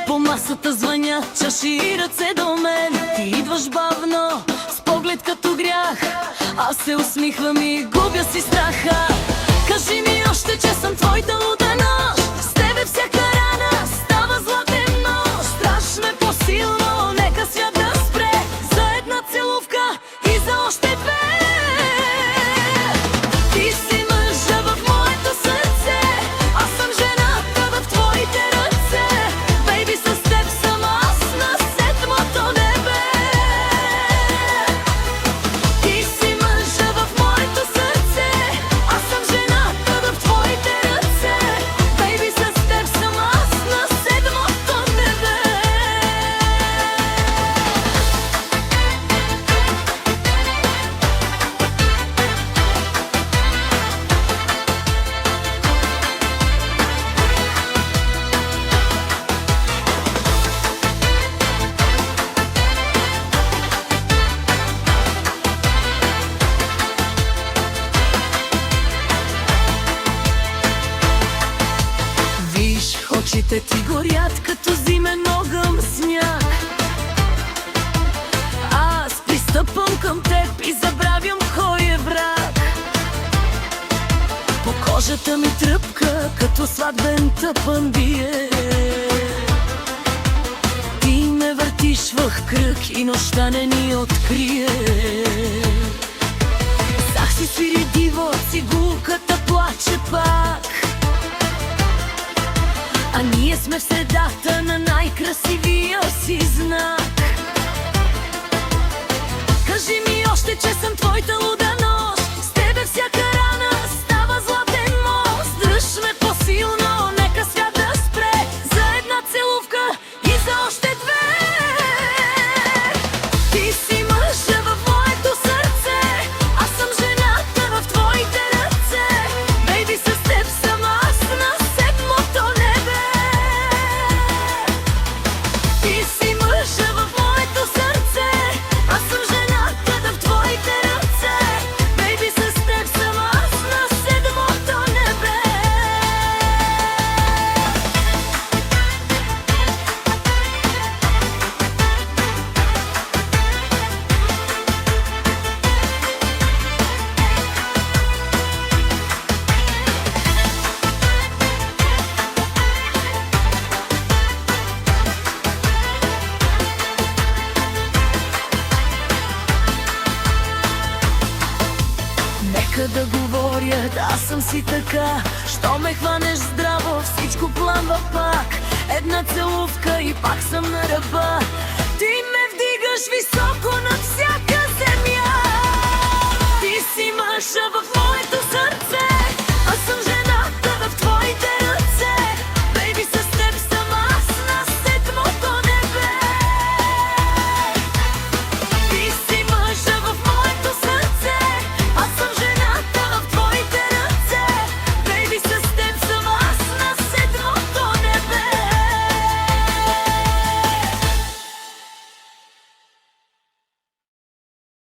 По масата звъня чаши и ръце до мен. Ти идваш бавно, с поглед като грях. Аз се усмихвам и губя си страха. Кажи ми още, че съм твоята луда нощ. С тебе всяка рана става златен нож. Страшно е по-силно, нека свят да спре. За една целувка и за още две. Ти си мъжа в моето сърце, аз съм жената в твоите ръце. Бейби, с теб съм аз на седмото небе. Ти си мъжа в моето сърце, аз съм жената в твоите ръце. Бейби, с теб съм аз на седмото небе. Виж, очите ти горят като зимен огън сняг. Аз пристъпвам към теб и забравям кой е враг. По кожата ми тръпка като сватбен тъпън бие. Ти ме въртиш в кръг и нощта не ни открие. Сах си свири диво, цигулката плаче пак. А ние сме в средата на най-красивия си знак. Кажи ми още, че съм твоята луда нощ. С тебе всяка рана става златен мост. Дръж ме по-силно, нека свят да спре. За една целувка и за още две. Ти си мъжа в моето сърце, аз съм жената в твоите ръце. Бейби, с теб съм аз на седмото небе. Ти си мъжа в моето сърце, аз съм жената в твоите ръце. Бейби, с теб съм аз на седмото небе. Нека да говорят, аз съм си така. Що ме хванеш здраво, всичко пламва пак. Една целувка и пак съм на ръба. Ти ме вдигаш високо